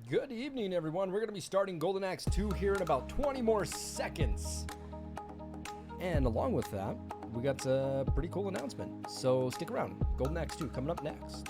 Good evening, everyone. We're going to be starting Golden Axe 2 here in about 20 more seconds. And along with that, we got a pretty cool announcement. So stick around. Golden Axe 2 coming up next.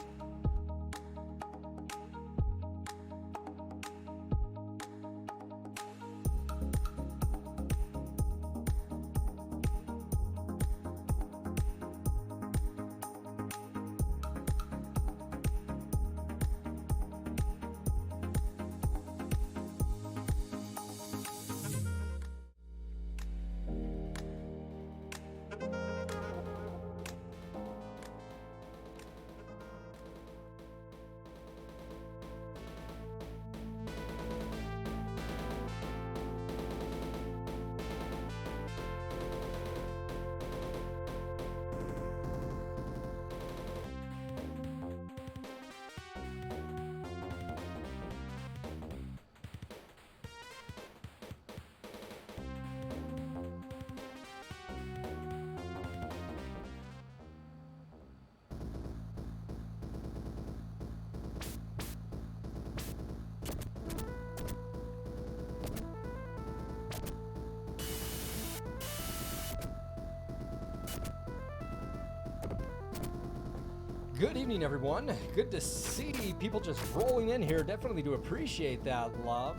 Good evening, everyone. Good to see people just rolling in here. Definitely do appreciate that, love.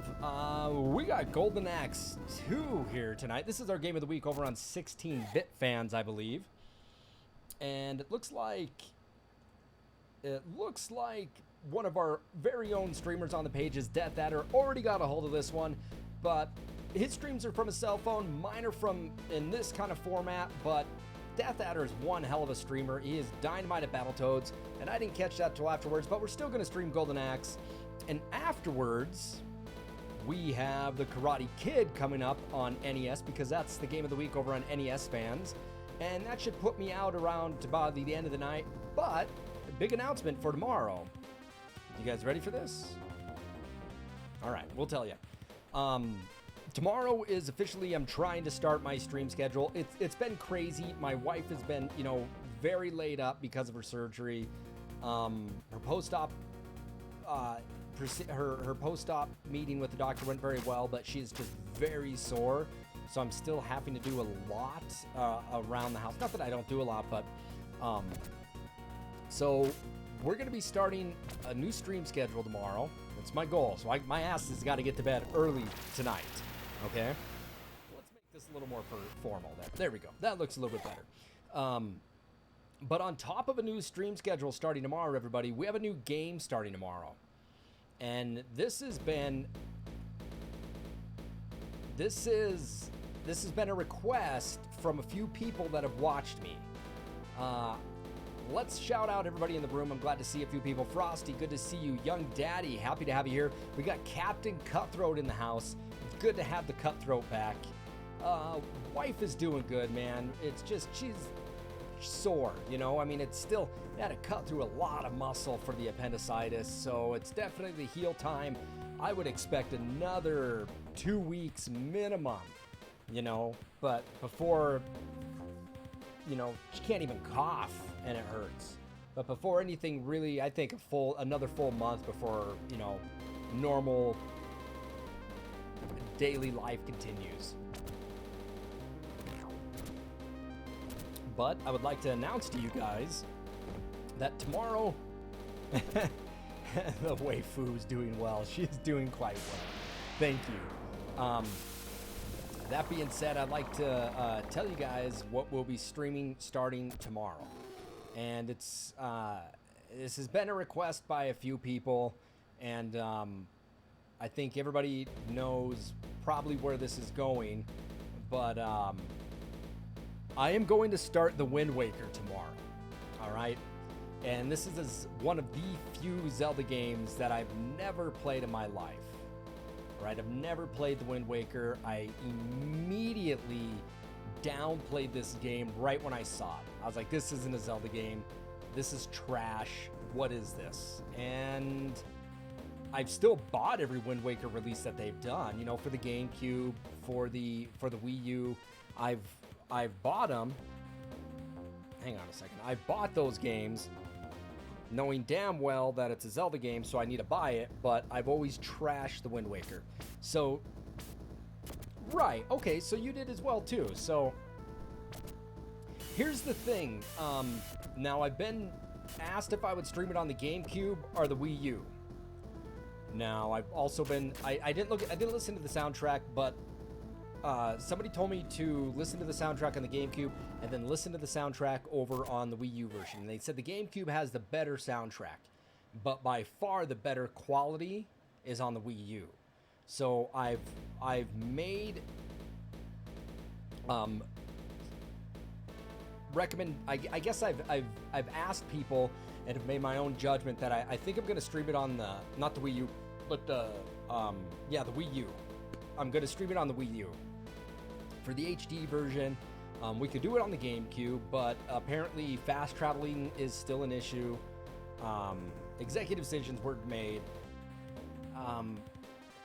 We got Golden Axe 2 here tonight. This is our game of the week over on 16-Bit Fans, I believe. And it looks like one of our very own streamers on the page is Death Adder. Already got a hold of this one, but his streams are from a cell phone. Mine are from in this kind of format, but Death Adder is one hell of a streamer. He is dynamite at Battletoads, and I didn't catch that till afterwards, but we're still going to stream Golden Axe. And afterwards, we have the Karate Kid coming up on NES, because that's the game of the week over on NES Fans. And that should put me out around about the end of the night. But a big announcement for tomorrow. You guys ready for this? All right, we'll tell you. Tomorrow is officially, I'm trying to start my stream schedule. It's been crazy. My wife has been, very laid up because of her surgery. Her post-op, her post-op meeting with the doctor went very well, but she's just very sore. So I'm still having to do a lot around the house. Not that I don't do a lot, but so we're going to be starting a new stream schedule tomorrow. That's my goal. So my ass has got to get to bed early tonight. Okay, let's make this a little more formal. There we go. That looks a little bit better. But on top of a new stream schedule starting tomorrow, everybody, we have a new game starting tomorrow. And this has been a request from a few people that have watched me. Let's shout out everybody in the room. I'm glad to see a few people. Frosty, good to see you. Young Daddy, happy to have you here. We got Captain Cutthroat in the house. Good to have the Cutthroat back. Wife is doing good, man. It's just, she's sore, I mean, it's still, they had to cut through a lot of muscle for the appendicitis, so it's definitely heal time. I would expect another 2 weeks minimum, but before, she can't even cough and it hurts. But before anything really, I think another full month before, normal daily life continues. But I would like to announce to you guys that tomorrow, the waifu's doing well. She's doing quite well. Thank you. That being said, I'd like to tell you guys what we'll be streaming starting tomorrow. And this has been a request by a few people, and I think everybody knows probably where this is going, but I am going to start the Wind Waker tomorrow, all right? And this is one of the few Zelda games that I've never played in my life, all right? I've never played the Wind Waker. I immediately downplayed this game right when I saw it. I was like, this isn't a Zelda game. This is trash. What is this? And I've still bought every Wind Waker release that they've done, for the GameCube, for the Wii U. I've bought them. Hang on a second. I've bought those games knowing damn well that it's a Zelda game, so I need to buy it, but I've always trashed the Wind Waker. So, right, okay, so you did as well too. So, here's the thing. Now, I've been asked if I would stream it on the GameCube or the Wii U. Now, I've also been, I didn't listen to the soundtrack, but somebody told me to listen to the soundtrack on the GameCube and then listen to the soundtrack over on the Wii U version. And they said the GameCube has the better soundtrack, but by far the better quality is on the Wii U. So I've made I guess I've asked people and have made my own judgment that I think I'm going to stream it on not the Wii U, but the Wii U. I'm going to stream it on the Wii U. For the HD version, we could do it on the GameCube, but apparently fast traveling is still an issue. Executive decisions were made.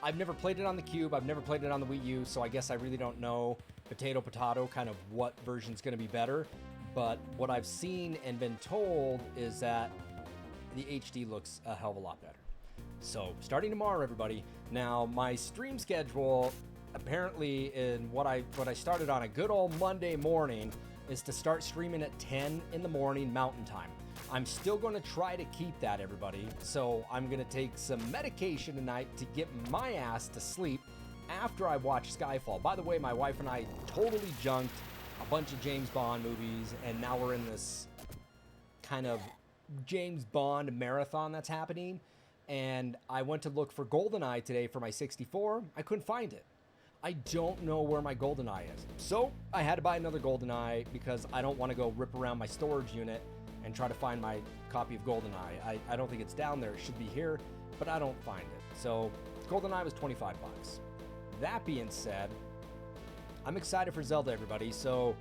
I've never played it on the Cube. I've never played it on the Wii U, so I guess I really don't know potato kind of what version's going to be better. But what I've seen and been told is that the HD looks a hell of a lot better. So starting tomorrow, everybody. Now my stream schedule, apparently, in what I started on a good old Monday morning, is to start streaming at 10 in the morning Mountain Time. I'm still going to try to keep that, everybody. So I'm going to take some medication tonight to get my ass to sleep after I watch Skyfall. By the way, my wife and I totally junked a bunch of James Bond movies, and now we're in this kind of James Bond marathon that's happening. And I went to look for GoldenEye today for my 64. I couldn't find it. I don't know where my GoldenEye is. So I had to buy another GoldenEye because I don't want to go rip around my storage unit and try to find my copy of GoldenEye. I don't think it's down there. It should be here, but I don't find it. So GoldenEye was 25 bucks. That being said, I'm excited for Zelda, everybody. So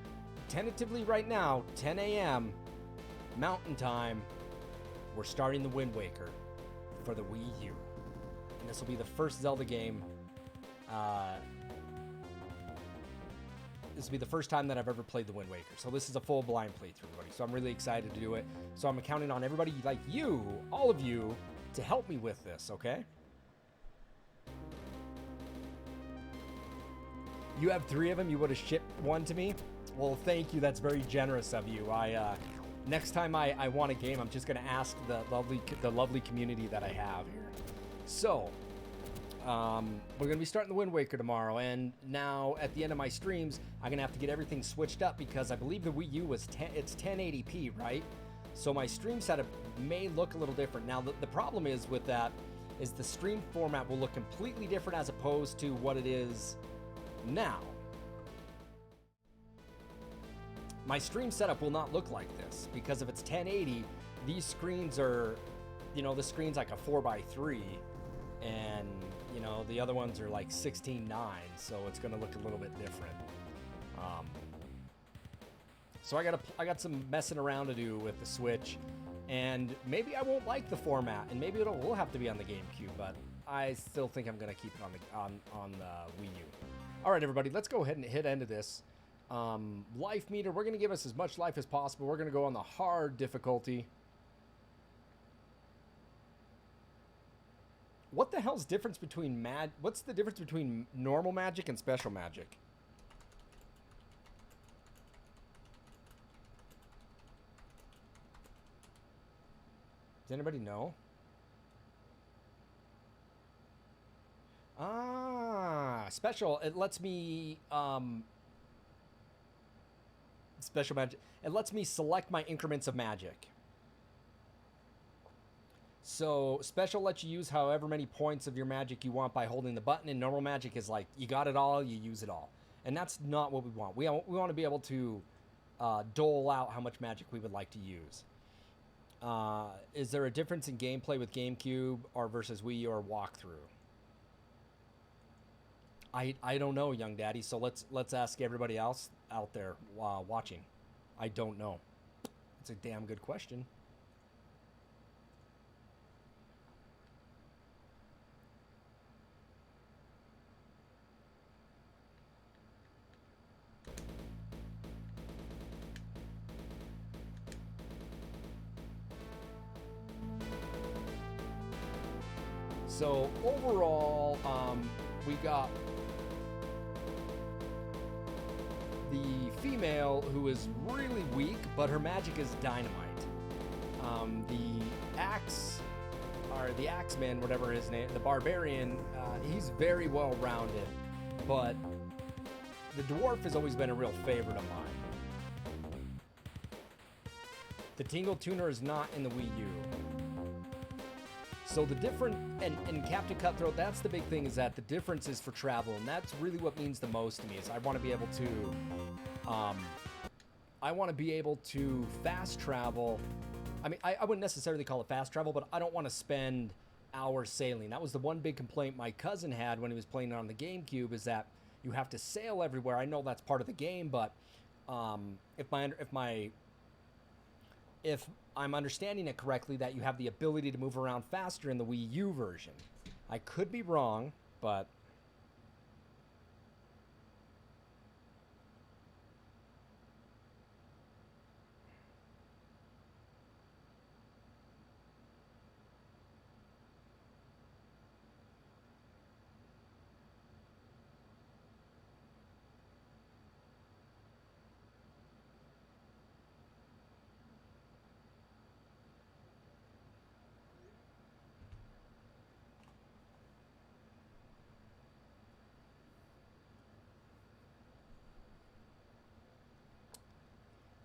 tentatively right now, 10 a.m. Mountain Time, we're starting the Wind Waker for the Wii U. And this will be the first Zelda game. This will be the first time that I've ever played the Wind Waker. So this is a full blind playthrough, everybody. So I'm really excited to do it. So I'm counting on everybody like you, all of you, to help me with this, okay? You have 3 of them. You would have shipped one to me? Well, thank you. That's very generous of you. Next time I want a game, I'm just going to ask the lovely community that I have here. So, we're going to be starting the Wind Waker tomorrow, and now at the end of my streams, I'm going to have to get everything switched up because I believe the Wii U was it's 1080p, right? So my stream setup may look a little different. Now, the problem is with that is the stream format will look completely different as opposed to what it is now. My stream setup will not look like this because if it's 1080, these screens are, the screen's like a 4x3, and the other ones are like 16:9, so it's going to look a little bit different. So I got some messing around to do with the Switch, and maybe I won't like the format, and maybe will have to be on the GameCube, but I still think I'm going to keep it on the Wii U. All right, everybody, let's go ahead and hit end of this. Life meter, we're going to give us as much life as possible. We're going to go on the hard difficulty. What the hell's difference between what's the difference between normal magic and special magic? Does anybody know? Special, it lets me special magic. It lets me select my increments of magic. So special lets you use however many points of your magic you want by holding the button, and normal magic is like you got it all, you use it all, and that's not what we want. We want to be able to dole out how much magic we would like to use. Is there a difference in gameplay with GameCube or versus Wii U or walkthrough? I don't know, young daddy. So let's ask everybody else out there watching. I don't know. It's a damn good question. So overall, we got the female who is really weak, but her magic is dynamite. The Axeman, whatever his name, the barbarian, he's very well rounded, but the dwarf has always been a real favorite of mine. The Tingle Tuner is not in the Wii U. So the different, and Captain Cutthroat, that's the big thing, is that the difference is for travel, and that's really what means the most to me, is I want to be able to fast travel. I mean, I wouldn't necessarily call it fast travel, but I don't want to spend hours sailing. That was the one big complaint my cousin had when he was playing it on the GameCube, is that you have to sail everywhere. I know that's part of the game, but if I'm understanding it correctly, that you have the ability to move around faster in the Wii U version. I could be wrong, but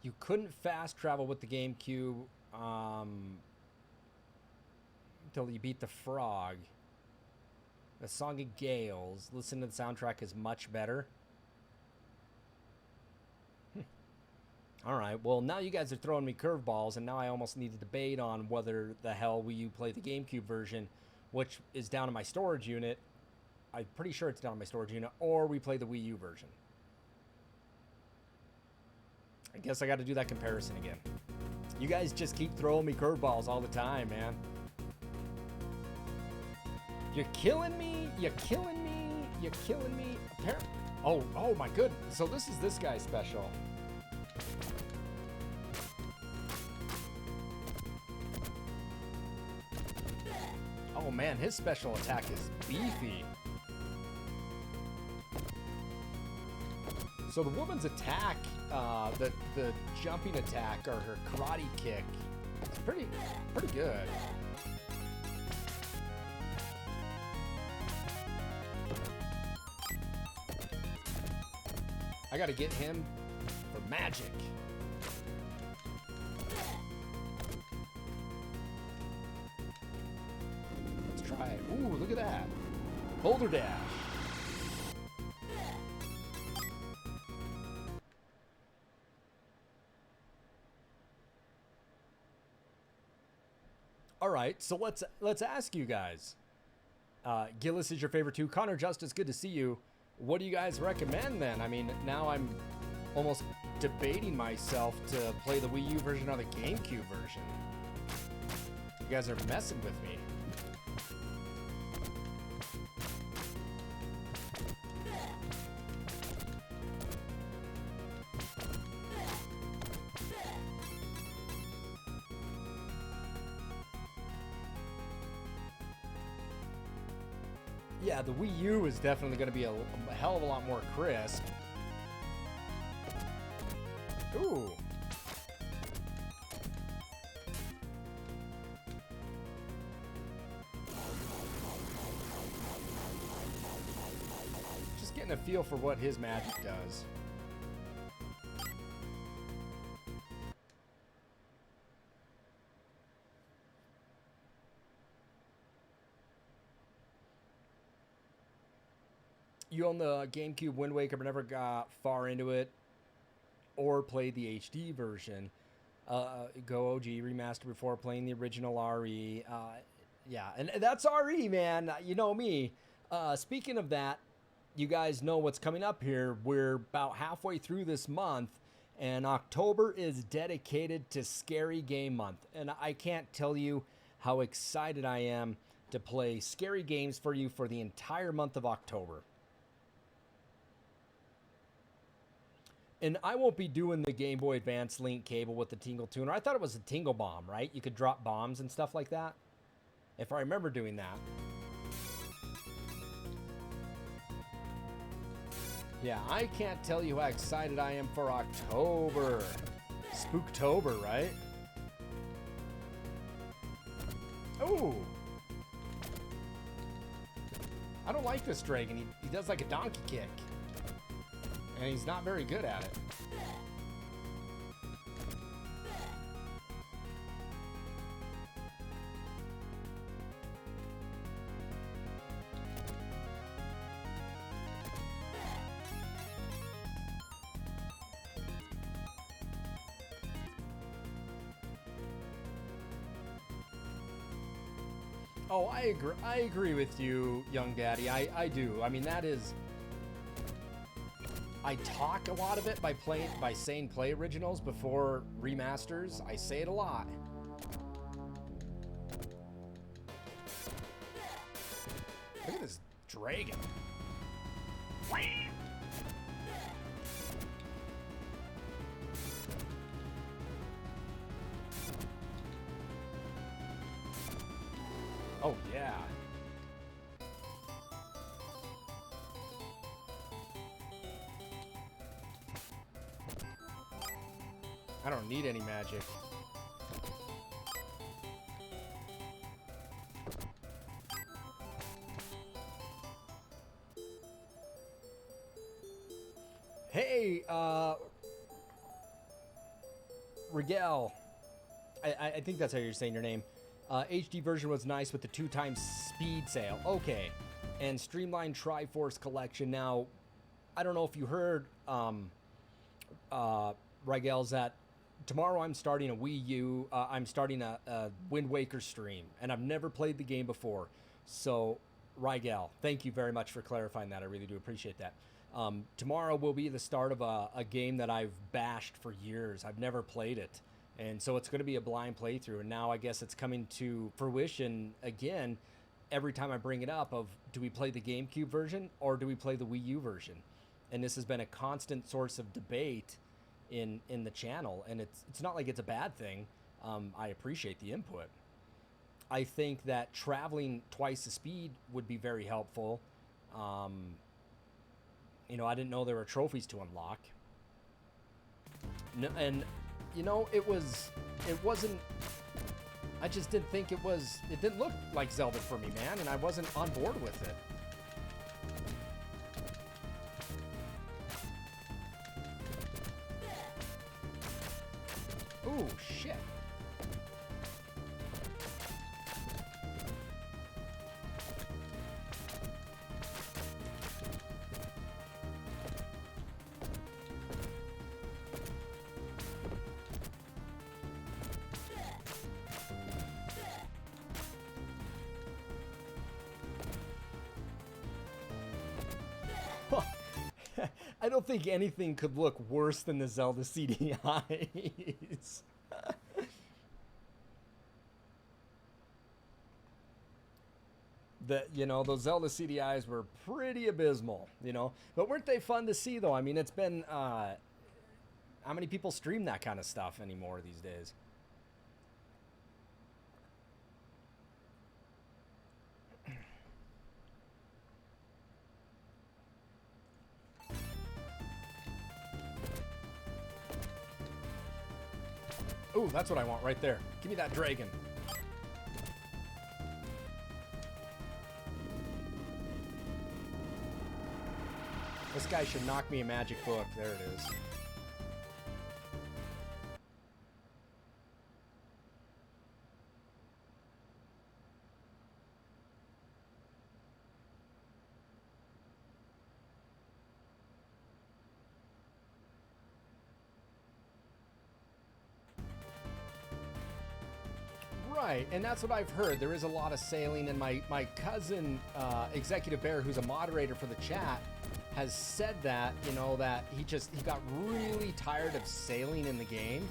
You couldn't fast travel with the GameCube until you beat the frog. The Song of Gales. Listen to the soundtrack is much better. All right, well, now you guys are throwing me curveballs, and now I almost need to debate on whether the hell will you play the GameCube version, which is down in my storage unit. I'm pretty sure it's down in my storage unit, or we play the Wii U version. I guess I got to do that comparison again. You guys just keep throwing me curveballs all the time, man. You're killing me. You're killing me. You're killing me. Oh my goodness. So this is this guy's special. Oh man, his special attack is beefy. So the woman's attack, the jumping attack or her karate kick, it's pretty good. I gotta get him for magic. Let's try it. Ooh, look at that. Boulder dash. All right, so let's ask you guys. Gillis is your favorite too. Connor Justice, good to see you. What do you guys recommend then? I mean, now I'm almost debating myself to play the Wii U version or the GameCube version. You guys are messing with me. Yeah, the Wii U is definitely going to be a hell of a lot more crisp. Ooh. Just getting a feel for what his magic does. You own the GameCube Wind Waker, but never got far into it or played the HD version. Go OG remaster before playing the original RE. Yeah, and that's RE, man. You know me. Speaking of that, you guys know what's coming up here. We're about halfway through this month, and October is dedicated to Scary Game Month. And I can't tell you how excited I am to play scary games for you for the entire month of October. And I won't be doing the Game Boy Advance link cable with the Tingle Tuner. I thought it was a Tingle Bomb, right? You could drop bombs and stuff like that. If I remember doing that. Yeah, I can't tell you how excited I am for October. Spooktober, right? Oh! I don't like this dragon. He does like a donkey kick. And he's not very good at it. Oh, I agree with you, young daddy. I do. I mean, that is... I talk a lot of it by saying play originals before remasters. I say it a lot. Look at this dragon. Oh, yeah. I don't need any magic. Hey, Rigel, I think that's how you're saying your name. HD version was nice with the 2x speed sale. Okay. And Streamlined Triforce Collection. Now, I don't know if you heard, Rigel's, that tomorrow I'm starting a Wii U. I'm starting a Wind Waker stream. And I've never played the game before. So, Rigel, thank you very much for clarifying that. I really do appreciate that. Tomorrow will be the start of a game that I've bashed for years. I've never played it. And so it's going to be a blind playthrough. And now I guess it's coming to fruition again every time I bring it up of, do we play the GameCube version or do we play the Wii U version? And this has been a constant source of debate in the channel. And it's not like it's a bad thing. I appreciate the input. I think that traveling twice the speed would be very helpful. You know, I didn't know there were trophies to unlock. No, and, you know, it wasn't, I just didn't think it didn't look like Zelda for me, man, and I wasn't on board with it. Ooh, shit. I don't think anything could look worse than the Zelda CDIs. You know, those Zelda CDIs were pretty abysmal, you know. But weren't they fun to see, though? I mean, it's been... how many people stream that kind of stuff anymore these days? Ooh, that's what I want right there. Give me that dragon. This guy should knock me a magic book. There it is. Right, and that's what I've heard. There is a lot of sailing, and my cousin, Executive Bear, who's a moderator for the chat, has said that, you know, that he got really tired of sailing in the game.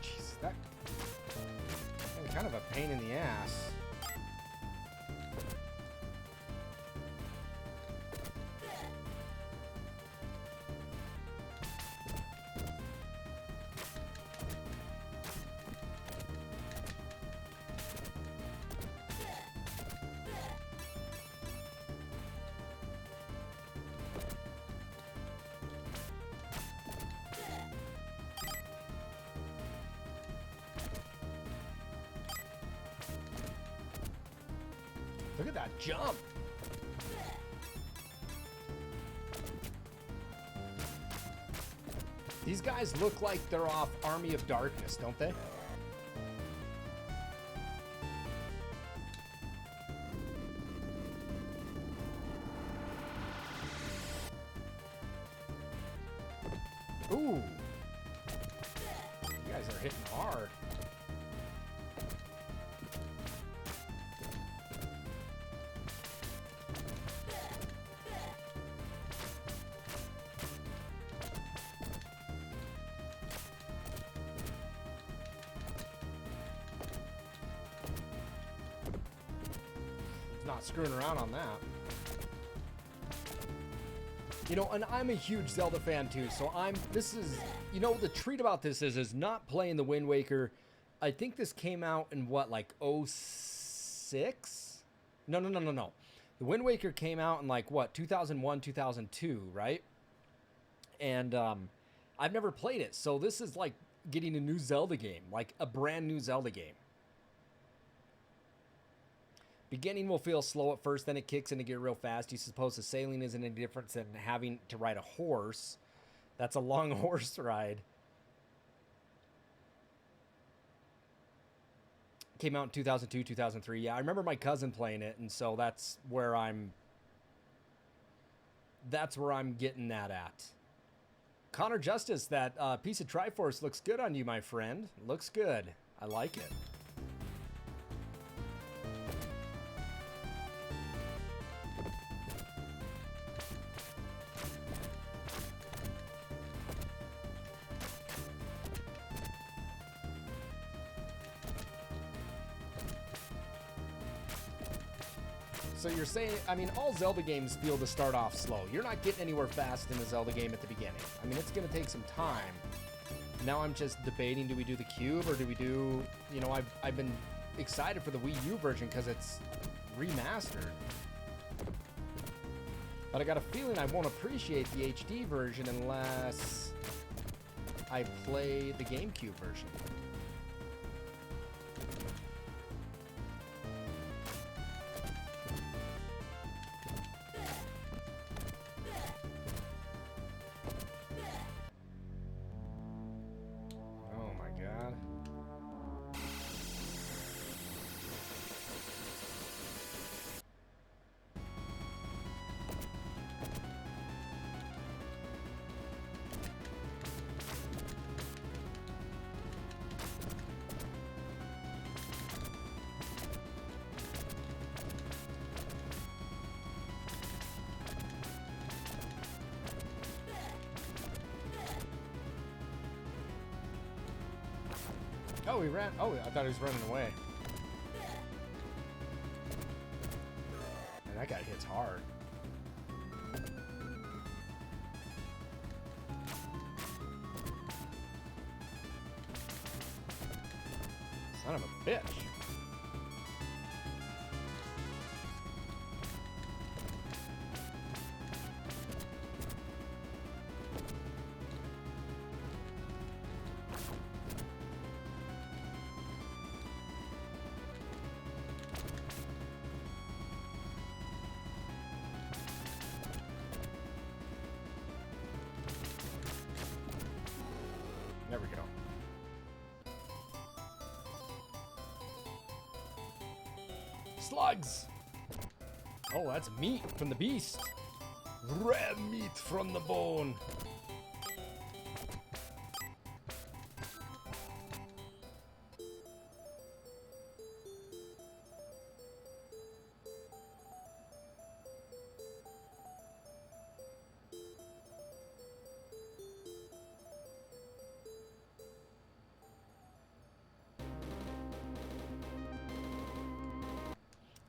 Jeez, that's kind of a pain in the ass. Look at that jump. These guys look like they're off Army of Darkness, don't they? Ooh. You guys are hitting hard. Not screwing around on that. You know, and I'm a huge Zelda fan too, so you know, the treat about this is not playing the Wind Waker. I think this came out in what, like 06? No. The Wind Waker came out in like what, 2001, 2002, right? And I've never played it, so this is like getting a new Zelda game, like a brand new Zelda game. Beginning will feel slow at first, then it kicks into gear real fast. You suppose the sailing isn't any different than having to ride a horse. That's a long horse ride. Came out in 2002, 2003. Yeah, I remember my cousin playing it, and so that's where I'm getting that at. Connor Justice, that piece of Triforce looks good on you, my friend. Looks good. I like it. So you're saying, I mean, all Zelda games feel to start off slow. You're not getting anywhere fast in the Zelda game at the beginning. I mean, it's going to take some time. Now I'm just debating, do we do the cube or do we do, you know, I've been excited for the Wii U version because it's remastered. But I got a feeling I won't appreciate the HD version unless I play the GameCube version. Oh, he ran. Oh, I thought he was running away. Man, that guy hits hard. Son of a bitch. There we go. Slugs! Oh, that's meat from the beast. Red meat from the bone.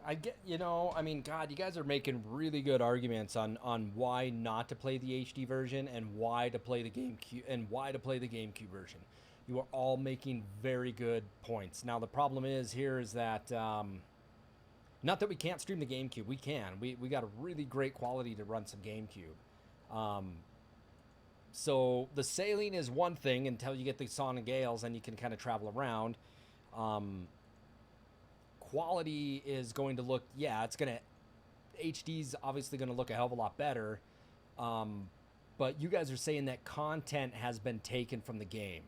I get, you know, I mean, God, you guys are making really good arguments on why not to play the HD version and why to play the GameCube version. You are all making very good points. Now the problem is that not that we can't stream the GameCube, we can. We got a really great quality to run some GameCube. So the sailing is one thing until you get the Sonic Gales and you can kind of travel around. Quality is going to look, yeah, it's gonna, HD's obviously gonna look a hell of a lot better, but you guys are saying that content has been taken from the game.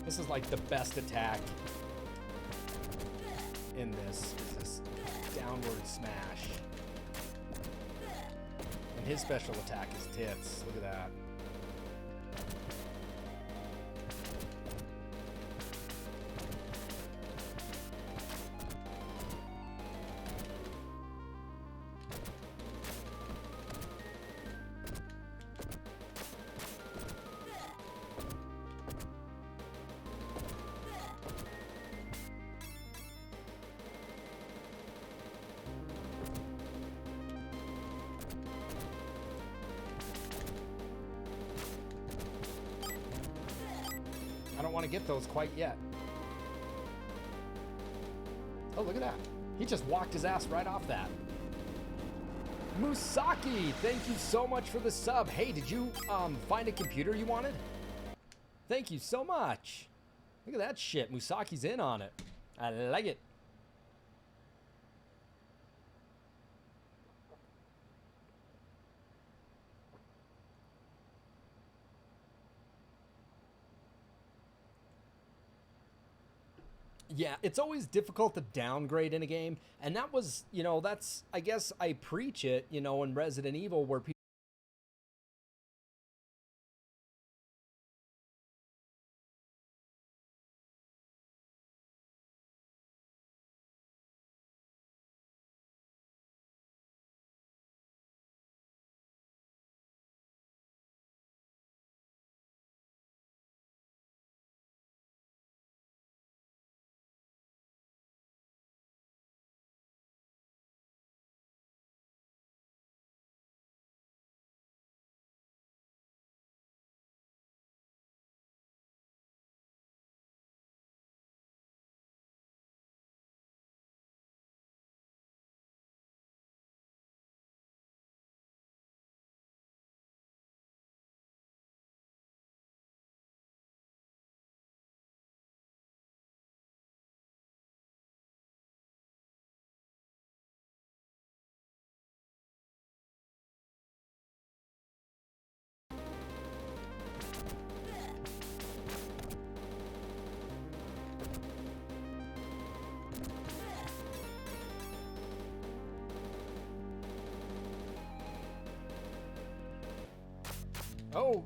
This is like the best attack in this is this downward smash. And his special attack is tits. Look at that. I don't want to get those quite yet. Oh, look at that. He just walked his ass right off that. Musaki, thank you so much for the sub. Hey, did you find a computer you wanted? Thank you so much. Look at that shit. Musaki's in on it. I like it. Yeah, it's always difficult to downgrade in a game. And that was, you know, that's, I guess I preach it, you know, in Resident Evil where people.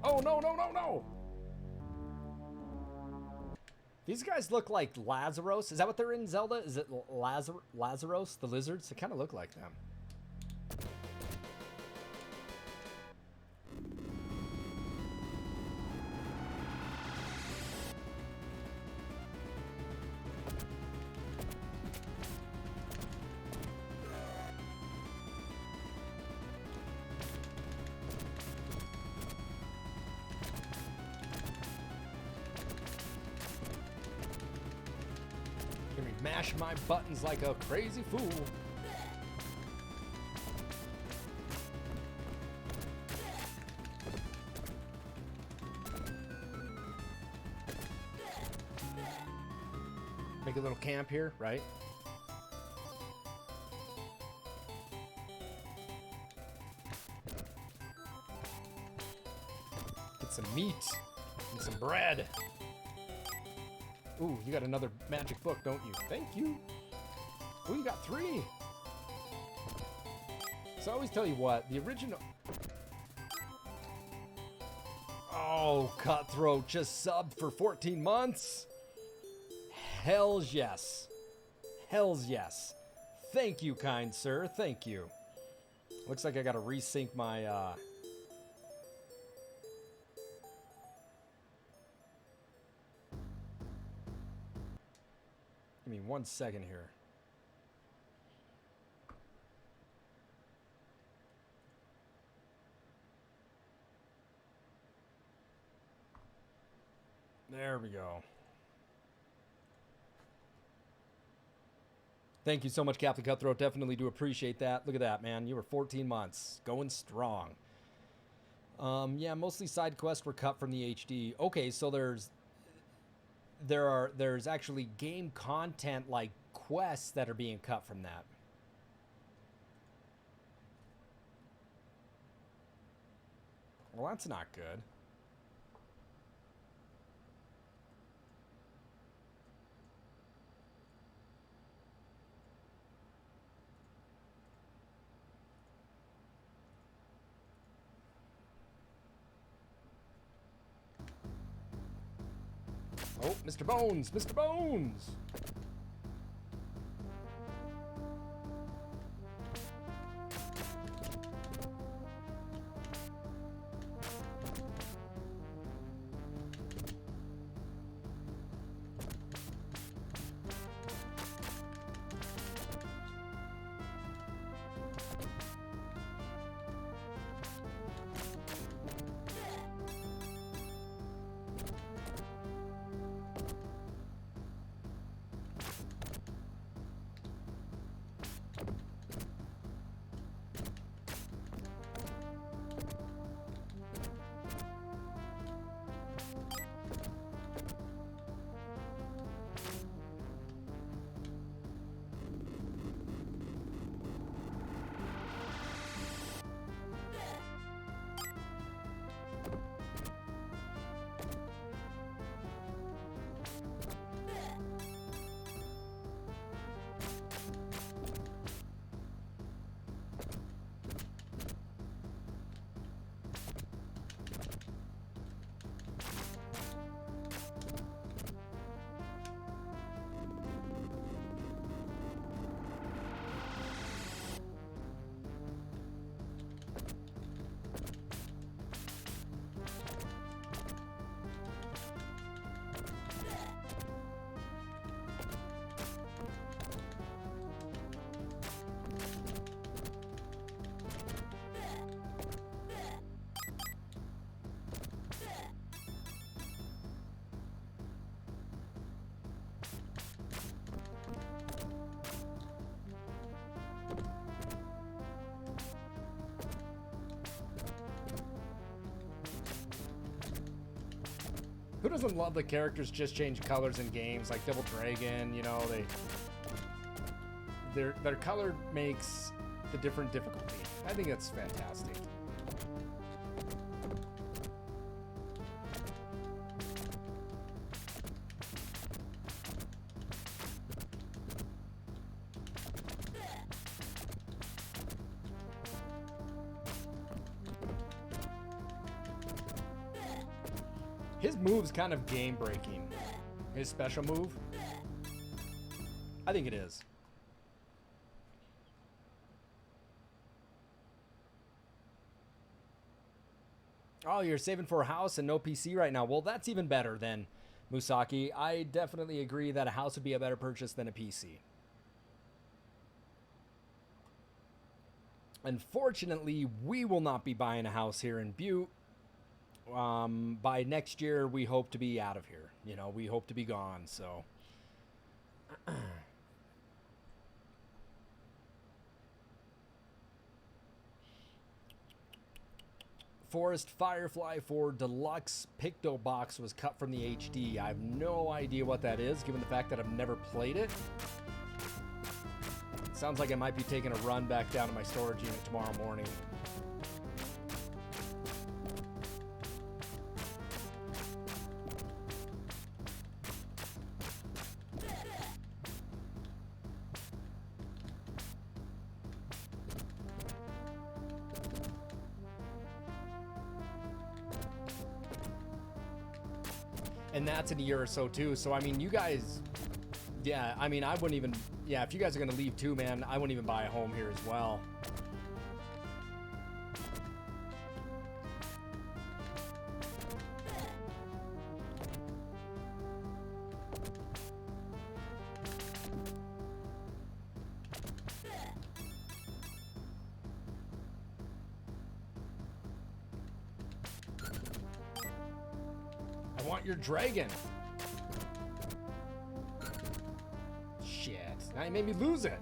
Oh, no, no, no, no! These guys look like Lazarus. Is that what they're in Zelda? Is it Lazarus, the lizards? They kind of look like them. Mash my buttons like a crazy fool. Make a little camp here, right? Get some meat and some bread. Ooh, you got another magic book, don't you? Thank you. Ooh, you got 3. So I always tell you what, the original... Oh, Cutthroat just subbed for 14 months? Hells yes. Hells yes. Thank you, kind sir. Thank you. Looks like I gotta resync my, Give me 1 second here. There we go. Thank you so much, Captain Cutthroat. Definitely do appreciate that. Look at that, man. You were 14 months. Going strong. Yeah, mostly side quests were cut from the HD. Okay, so there's actually game content like quests that are being cut from that. Well, that's not good. Oh, Mr. Bones! Mr. Bones! doesn't love the characters just change colors in games like Double Dragon? You know, their color makes the different difficulty. I think that's fantastic. His move's kind of game-breaking. His special move. I think it is. Oh, you're saving for a house and no PC right now. Well, that's even better then, Musaki. I definitely agree that a house would be a better purchase than a PC. Unfortunately, we will not be buying a house here in Butte. By next year, we hope to be out of here. You know, we hope to be gone, so. Forest Firefly for Deluxe Picto Box was cut from the HD. I have no idea what that is, given the fact that I've never played it. Sounds like I might be taking a run back down to my storage unit tomorrow morning. And that's in a year or so too. So I mean, you guys, yeah, I mean, I wouldn't even, yeah, if you guys are gonna leave too, man, I wouldn't even buy a home here as well. I want your dragon. Shit. Now you made me lose it.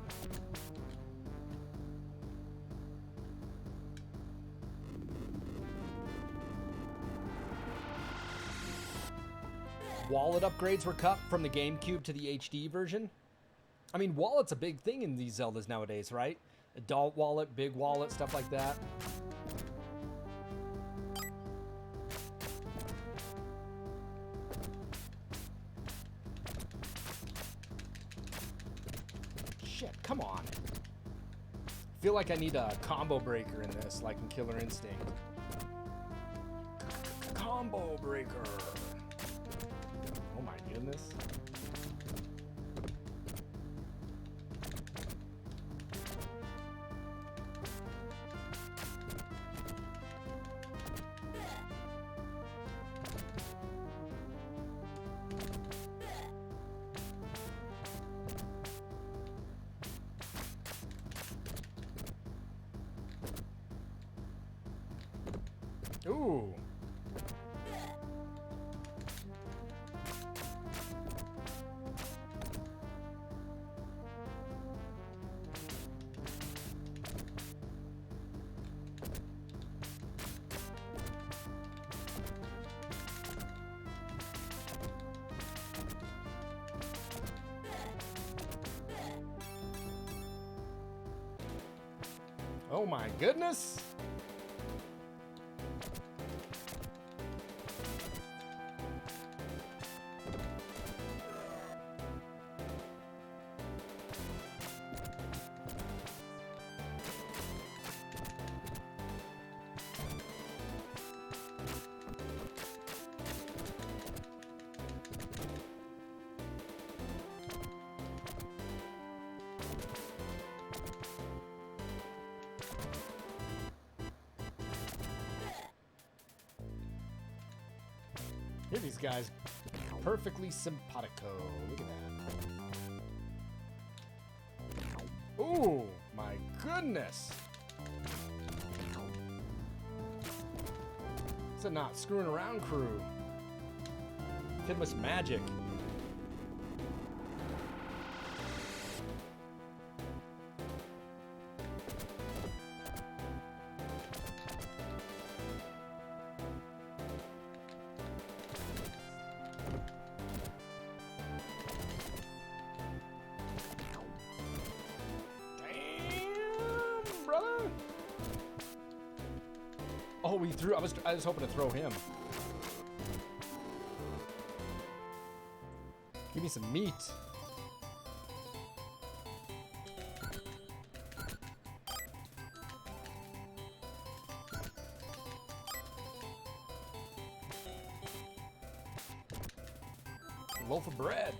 Wallet upgrades were cut from the GameCube to the HD version. I mean, wallet's a big thing in these Zeldas nowadays, right? Adult wallet, big wallet, stuff like that. Shit, come on. I feel like I need a combo breaker in this, like in Killer Instinct. Combo breaker. Oh my goodness. Ooh. Oh my goodness. Here these guys, perfectly simpatico. Look at that. Ooh, my goodness. It's a not screwing around crew. Kid was magic. Oh, we threw. I was hoping to throw him. Give me some meat. A loaf of bread.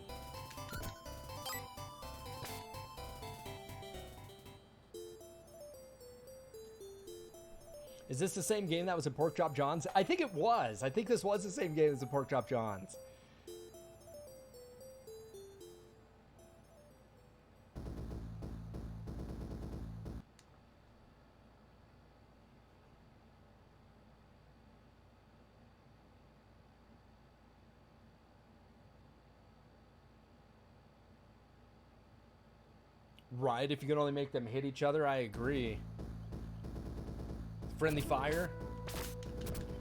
Is this the same game that was in Pork Chop John's? I think it was. I think this was the same game as in Pork Chop John's. Right, if you can only make them hit each other, I agree. Friendly fire.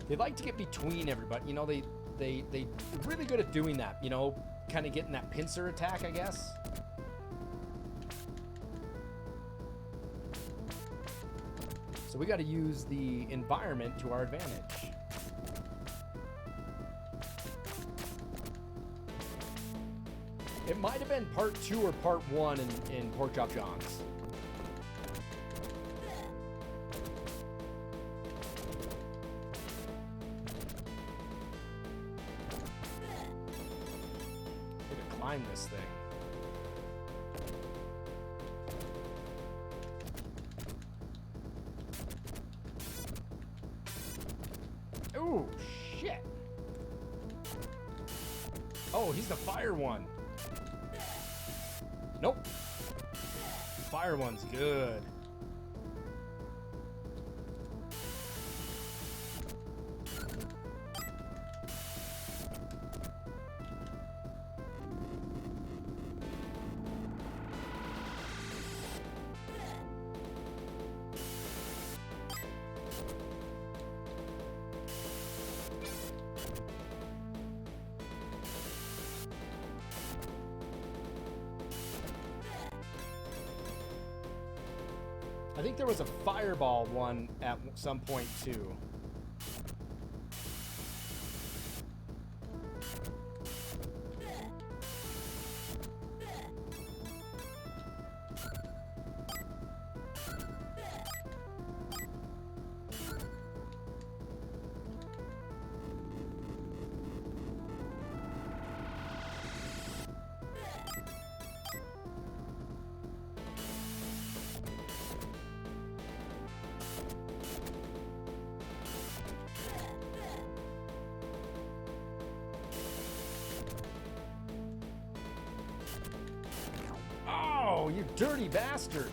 They like to get between everybody. You know, they're really good at doing that. You know, kind of getting that pincer attack, I guess. So we got to use the environment to our advantage. It might have been part 2 or part 1 in Pork Chop John's. I gotta climb this thing. Ooh, shit. Oh, he's the fire one. Nope. Fire one's good. I think there was a fireball one at some point too. Oh, you dirty bastard.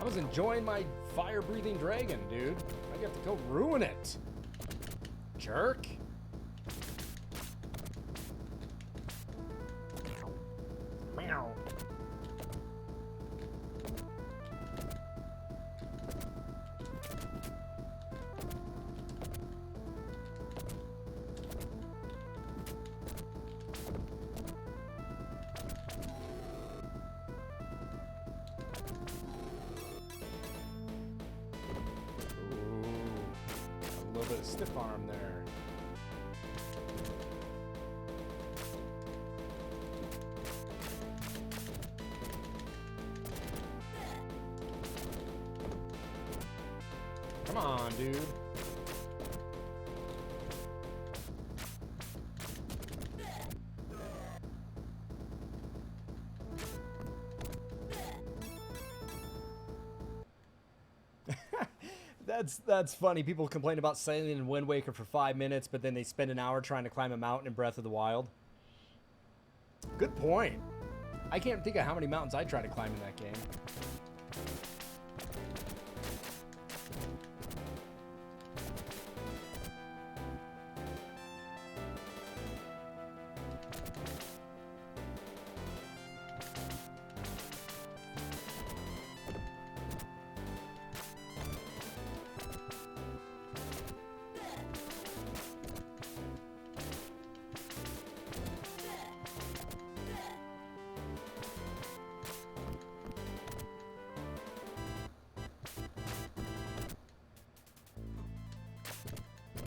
I was enjoying my fire-breathing dragon, dude. I got to go ruin it. Jerk. Meow. Bit of stiff arm there. Come on, dude. That's funny. People complain about sailing in Wind Waker for 5 minutes, but then they spend an hour trying to climb a mountain in Breath of the Wild. Good point. I can't think of how many mountains I try to climb in that game.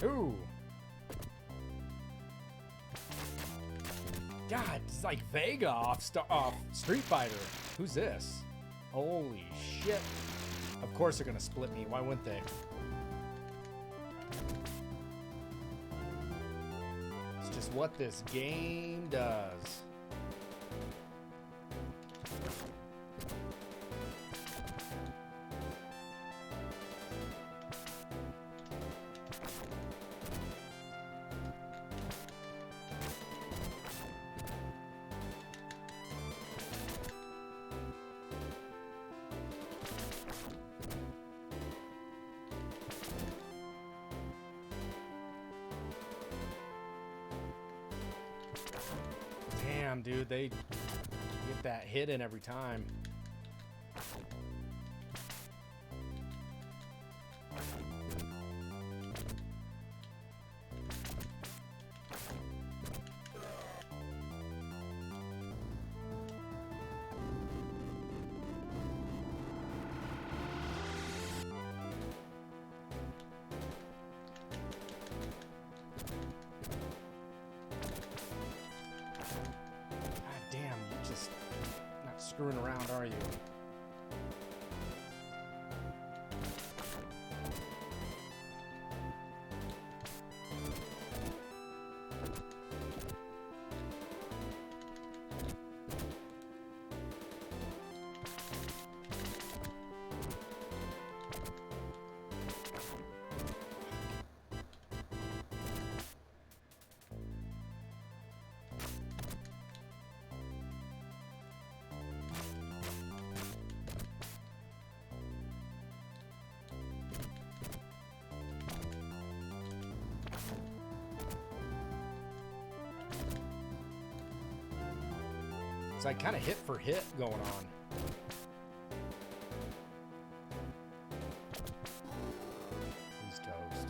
Ooh. God, it's like Vega off Street Fighter. Who's this? Holy shit. Of course they're gonna split me. Why wouldn't they? It's just what this game does. Damn, dude, they get that hit in every time. Screwing around, are you? It's like kind of hit for hit going on. He's toast.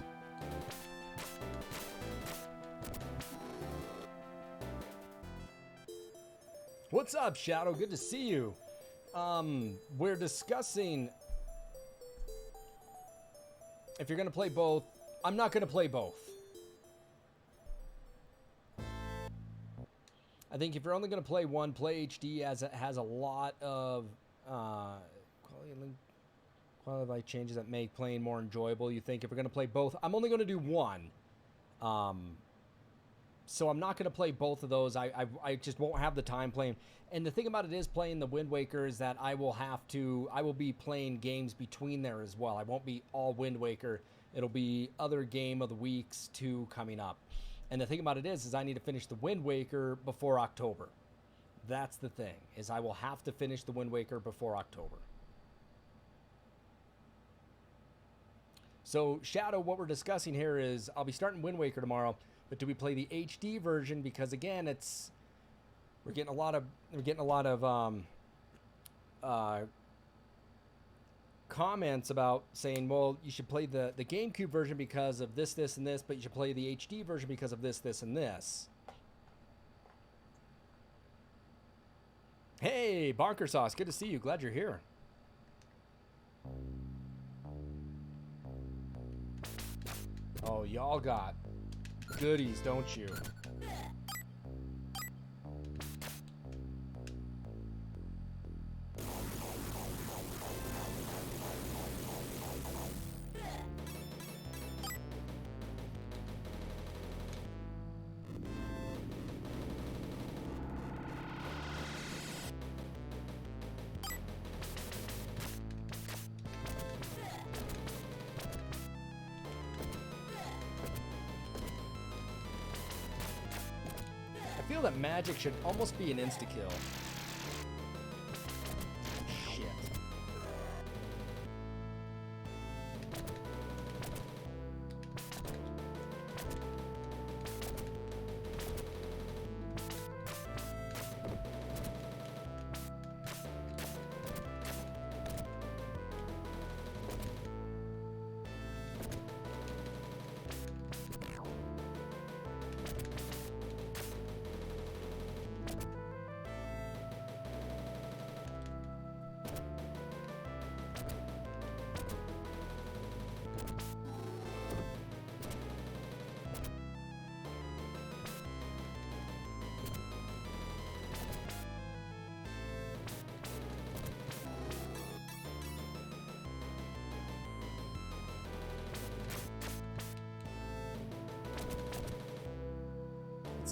What's up, Shadow? Good to see you. We're discussing if you're going to play both. I'm not going to play both. I think if you're only going to play one, play HD, as it has a lot of quality of life changes that make playing more enjoyable. You think if you're going to play both, I'm only going to do one. So I'm not going to play both of those. I just won't have the time playing. And the thing about it is playing the Wind Waker is that I will be playing games between there as well. I won't be all Wind Waker. It'll be other Game of the Weeks 2 coming up. And the thing about it is I need to finish the Wind Waker before October. That's the thing, is I will have to finish the Wind Waker before October. So, Shadow, what we're discussing here is I'll be starting Wind Waker tomorrow, but do we play the HD version? Because again, we're getting a lot of comments about saying, well, you should play the GameCube version because of this, this, and this, but you should play the HD version because of this, this, and this. Hey, Bonker Sauce, good to see you. Glad you're here. Oh, y'all got goodies, don't you? I feel that magic should almost be an insta-kill. Shit.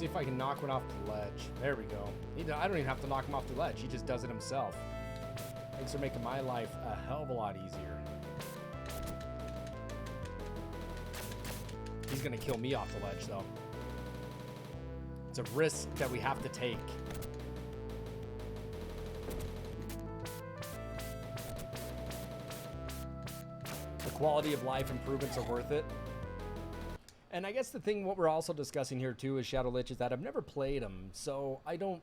see if I can knock one off the ledge. There we go. I don't even have to knock him off the ledge. He just does it himself. Thanks for making my life a hell of a lot easier. He's gonna kill me off the ledge, though. It's a risk that we have to take. The quality of life improvements are worth it. And I guess the thing, what we're also discussing here too is Shadow Lich, is that I've never played them, so I don't.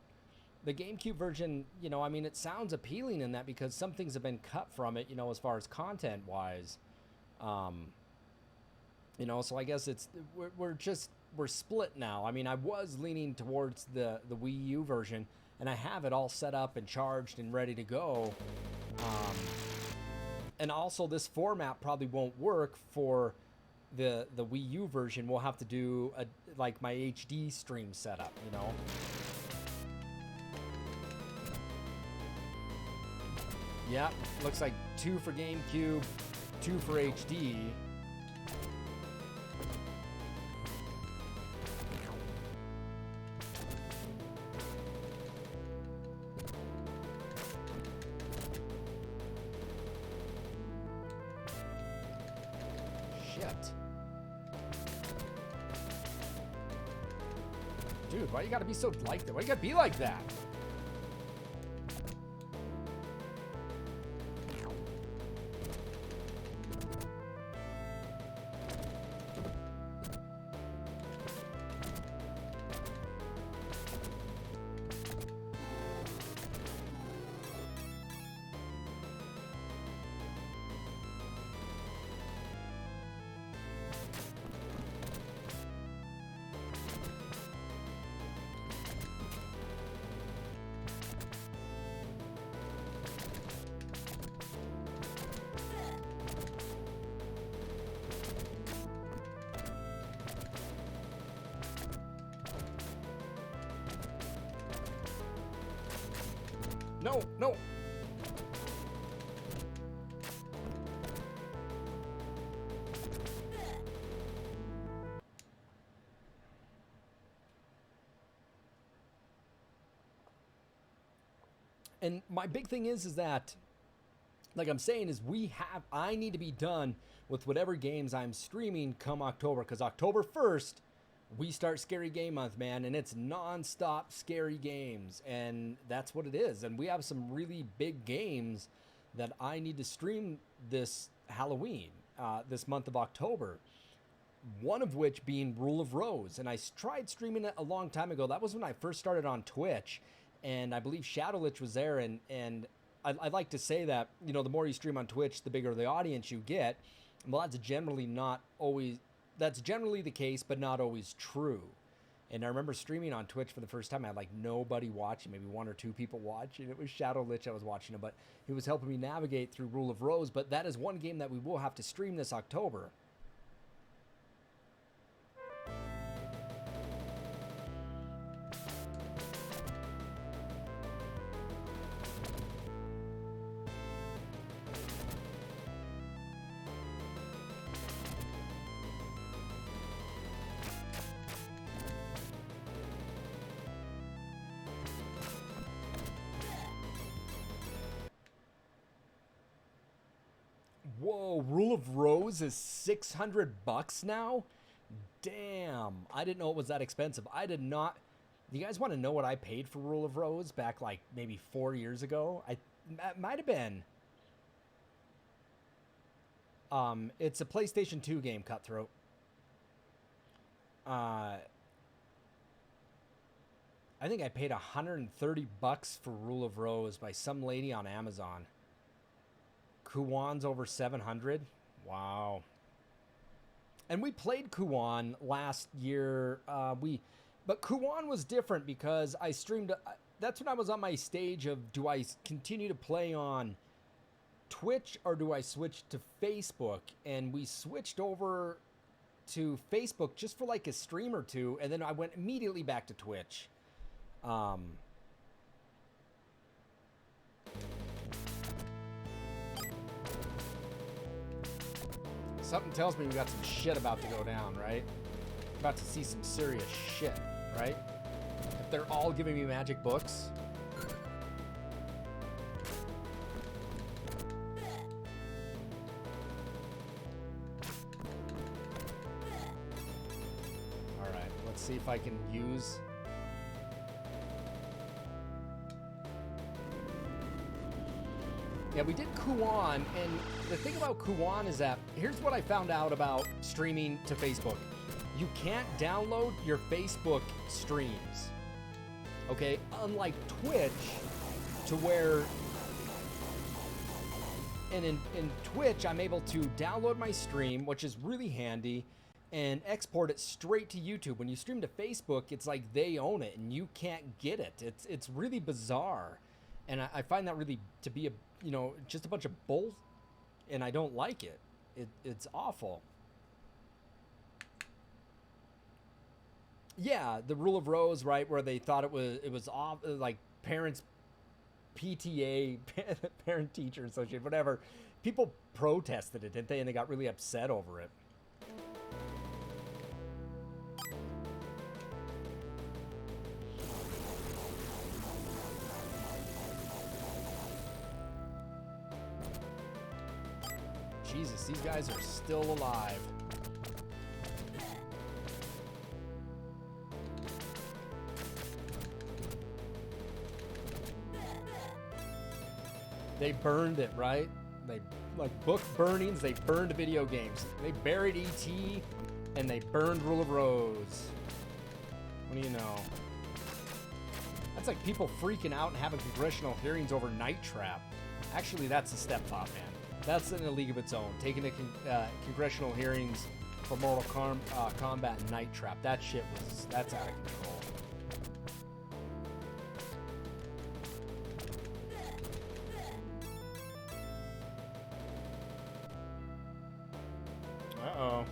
The GameCube version, you know, I mean, it sounds appealing in that because some things have been cut from it, you know, as far as content wise. You know, so I guess it's we're split now. I mean, I was leaning towards the Wii U version, and I have it all set up and charged and ready to go. And also, this format probably won't work for the Wii U version. We'll have to do like my HD stream setup, you know. Yeah, looks like 2 for GameCube, 2 for HD. Dude, why you gotta be so like that? Why you gotta be like that? No, no. And my big thing is that, like I'm saying, is I need to be done with whatever games I'm streaming come October, because October 1st, we start Scary Game Month, man, and it's non-stop scary games, and that's what it is. And we have some really big games that I need to stream this Halloween, this month of October. One of which being Rule of Rose, and I tried streaming it a long time ago. That was when I first started on Twitch, and I believe Shadow Lich was there, and I'd like to say that, you know, the more you stream on Twitch, the bigger the audience you get. Well, that's generally the case, but not always true. And I remember streaming on Twitch for the first time. I had like nobody watching, maybe 1 or 2 people watching. It was Shadow Lich I was watching, but he was helping me navigate through Rule of Rose. But that is one game that we will have to stream this October. Whoa, Rule of Rose is $600 now? Damn, I didn't know it was that expensive. I did not. You guys want to know what I paid for Rule of Rose back like maybe 4 years ago? It might have been. It's a PlayStation 2 game, Cutthroat. I think I paid $130 for Rule of Rose by some lady on Amazon. Kuwan's over 700. Wow. And we played Kuwan last year. But Kuwan was different because I streamed. That's when I was on my stage of, do I continue to play on Twitch or do I switch to Facebook? And we switched over to Facebook just for like a stream or two, and then I went immediately back to Twitch. Something tells me we got some shit about to go down, right? About to see some serious shit, right? they're all giving me magic books. All right, let's see if I can use... Yeah, we did Kuan, and the thing about Kuan is that, here's what I found out about streaming to Facebook. You can't download your Facebook streams, okay? Unlike Twitch, to where, and in Twitch, I'm able to download my stream, which is really handy, and export it straight to YouTube. When you stream to Facebook, it's like they own it, and you can't get it. It's really bizarre, and I find that really to be a, you know, just a bunch of bull, and I don't like it. It's awful. Yeah, the rule of rose, right, where they thought it was off, like parents, PTA, parent teacher association, whatever. People protested it, didn't they? And they got really upset over it. Jesus, these guys are still alive. They burned it, right? They, like book burnings, they burned video games. They buried E.T. and they burned Rule of Rose. What do you know? That's like people freaking out and having congressional hearings over Night Trap. Actually, that's a step up, man. That's in a league of its own. Taking the congressional hearings for Mortal Kombat and Night Trap. That shit that's out of control. Uh-oh.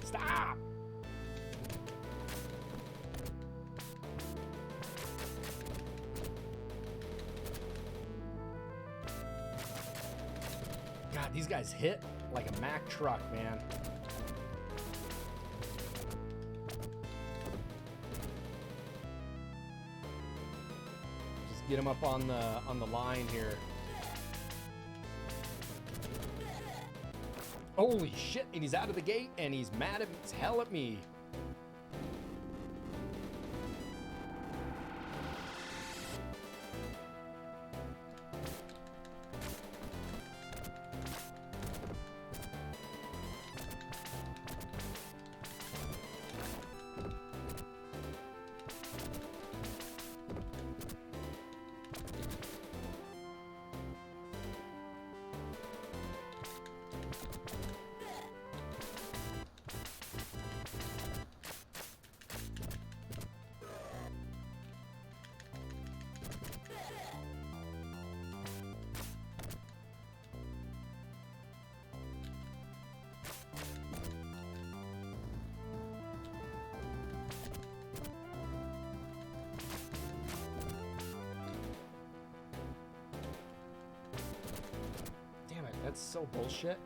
Stop! God, these guys hit like a Mack truck, man. Just get him up on the line here. Holy shit, and he's out of the gate, and he's mad as hell at me. That's so bullshit.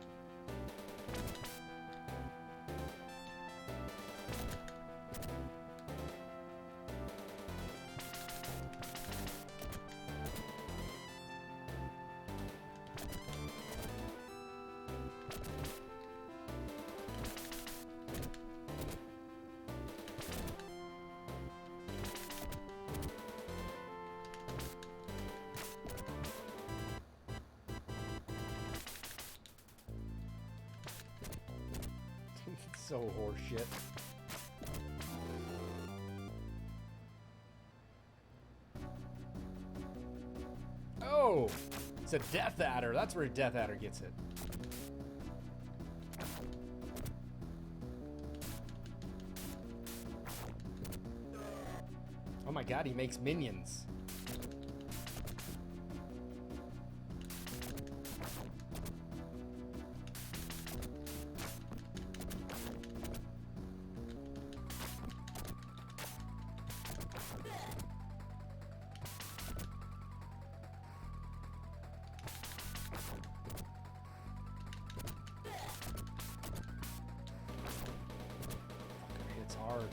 So horseshit. Oh, it's a Death Adder. That's where a Death Adder gets it. Oh my god, he makes minions. It's hard.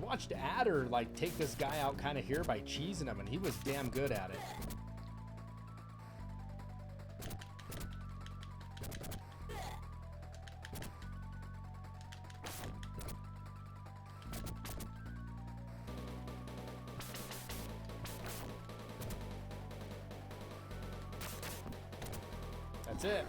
watched Adder like take this guy out kind of here by cheesing him, and he was damn good at it. That's it.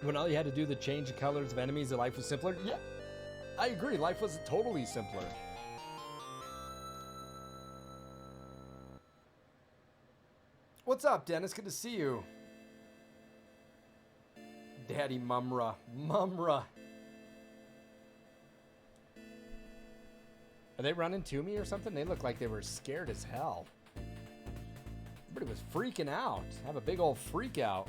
When all you had to do to change the colors of enemies, the life was simpler? Yeah, I agree. Life was totally simpler. What's up, Dennis? Good to see you. Daddy Mumra. Mumra. Are they running to me or something? They look like they were scared as hell. Everybody was freaking out. Have a big old freak out.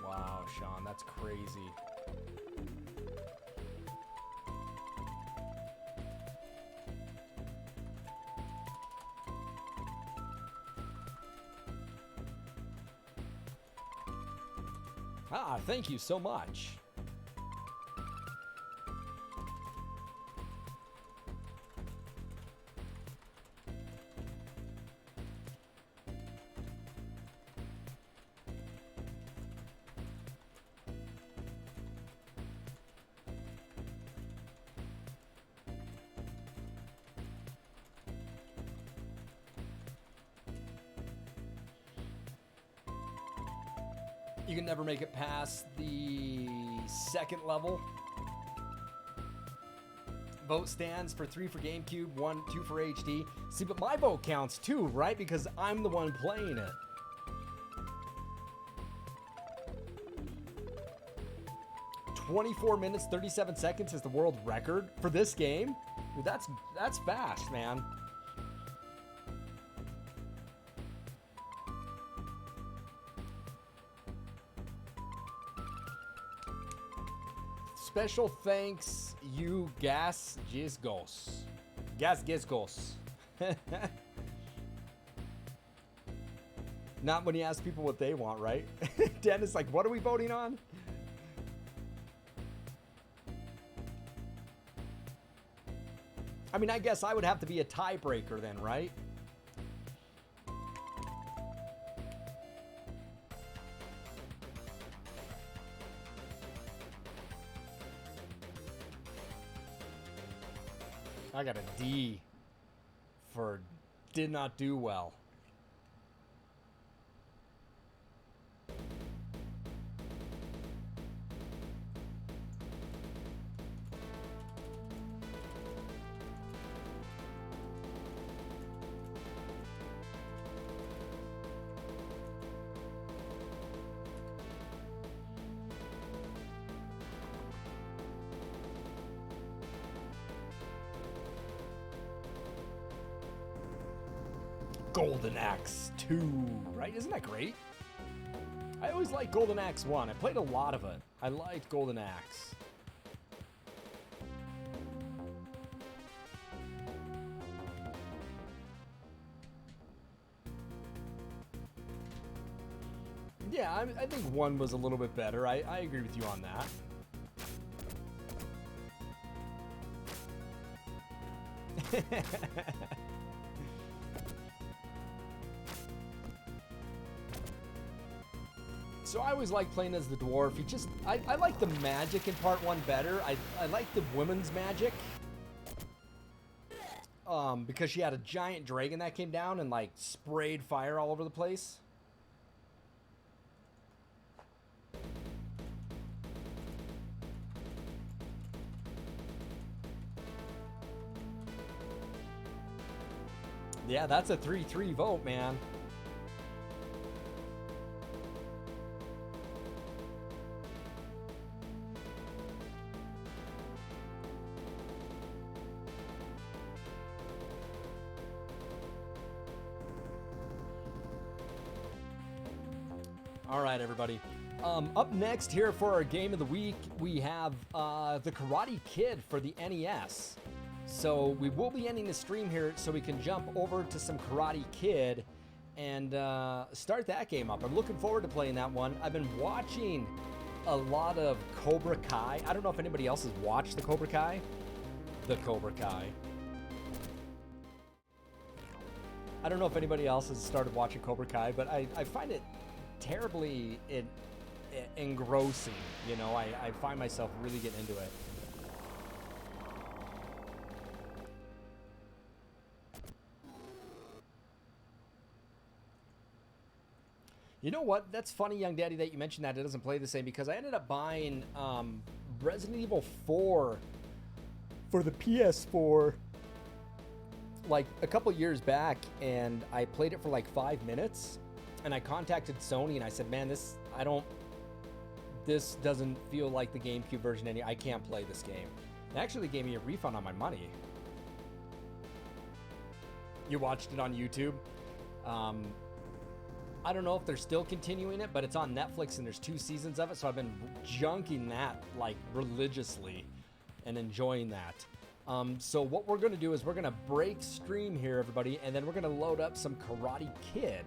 Wow, Sean, that's crazy. Ah, thank you so much. You can never make it past the second level. Vote stands for 3 for GameCube, 1, 2 for HD. See, but my vote counts too, right? Because I'm the one playing it. "24 minutes, 37 seconds is the world record for this game. Dude, that's fast, man. Special thanks, you Gas Gizgos. Gas Gizgos. Not when you ask people what they want, right? Dennis, like, what are we voting on? I mean, I guess I would have to be a tiebreaker then, right? I got a D for did not do well. Golden Axe 2, right? Isn't that great? I always liked Golden Axe 1. I played a lot of it. I liked Golden Axe. Yeah, I think 1 was a little bit better. I agree with you on that. So I always like playing as the dwarf. I like the magic in part 1 better. I like the women's magic. Because she had a giant dragon that came down and like sprayed fire all over the place. Yeah, that's a 3-3 vote, man. All right, everybody. Up next here for our game of the week, we have the Karate Kid for the NES. So we will be ending the stream here so we can jump over to some Karate Kid and start that game up. I'm looking forward to playing that one. I've been watching a lot of Cobra Kai. I don't know if anybody else has watched the Cobra Kai. The Cobra Kai. I don't know if anybody else has started watching Cobra Kai, but I find it terribly engrossing. You know, I find myself really getting into it. You know what? That's funny, Young Daddy, that you mentioned that it doesn't play the same, because I ended up buying Resident Evil 4 for the PS4 like a couple years back, and I played it for like 5 minutes, and I contacted Sony and I said, man, this doesn't feel like the GameCube version I can't play this game. They actually gave me a refund on my money. You watched it on YouTube. I don't know if they're still continuing it, but it's on Netflix and there's 2 seasons of it, so I've been junking that like religiously and enjoying that. So what we're going to do is we're going to break stream here, everybody, and then we're going to load up some Karate Kid.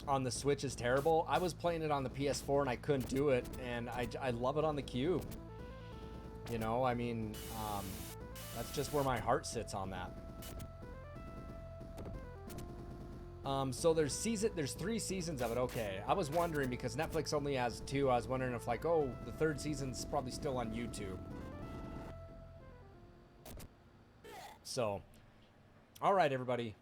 On the Switch is terrible. I was playing it on the PS4 and I couldn't do it, and I love it on the Cube. You know, I mean, that's just where my heart sits on that. So there's 3 seasons of it. Okay, I was wondering because Netflix only has 2. I was wondering if like, oh, the 3rd season's probably still on YouTube. So, all right, everybody.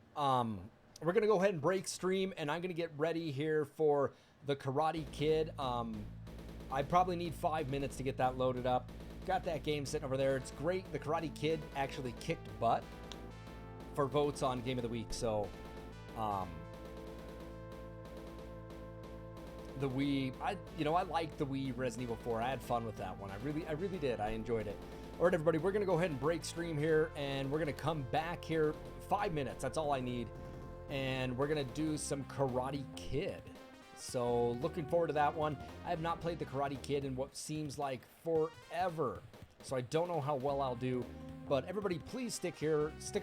We're gonna go ahead and break stream, and I'm gonna get ready here for the Karate Kid. I probably need 5 minutes to get that loaded up. Got that game sitting over there. It's great. The Karate Kid actually kicked butt for votes on Game of the Week. So. The Wii, I liked the Wii Resident Evil 4. I had fun with that one. I really did. I enjoyed it. All right, everybody, we're going to go ahead and break stream here, and we're going to come back here 5 minutes. That's all I need. And we're going to do some Karate Kid. So looking forward to that one. I have not played the Karate Kid in what seems like forever. So I don't know how well I'll do. But everybody, please stick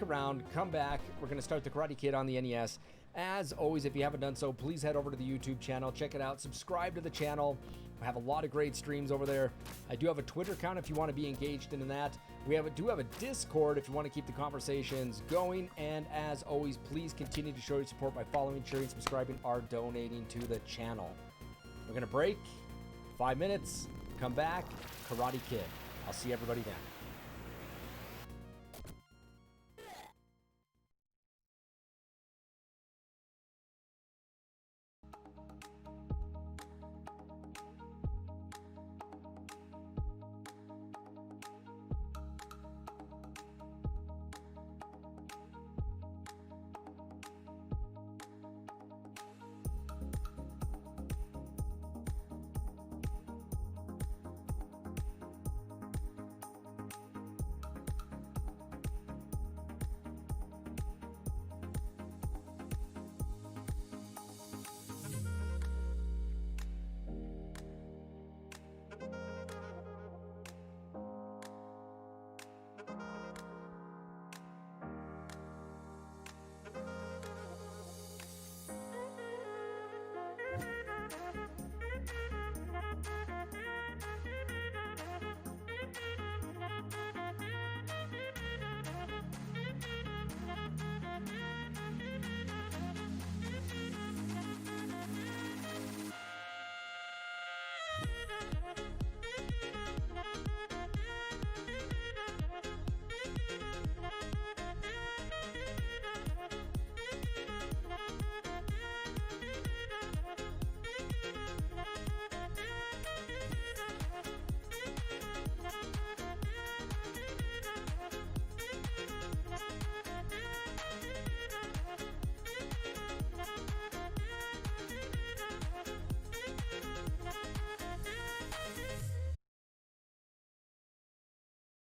around, come back. We're going to start the Karate Kid on the NES. As always, if you haven't done so, please head over to the YouTube channel, check it out, subscribe to the channel. I have a lot of great streams over there. I do have a Twitter account if you want to be engaged in that. We do have a Discord if you want to keep the conversations going. And as always, please continue to show your support by following, sharing, subscribing, or donating to the channel. We're going to break 5 minutes, come back, Karate Kid. I'll see everybody then.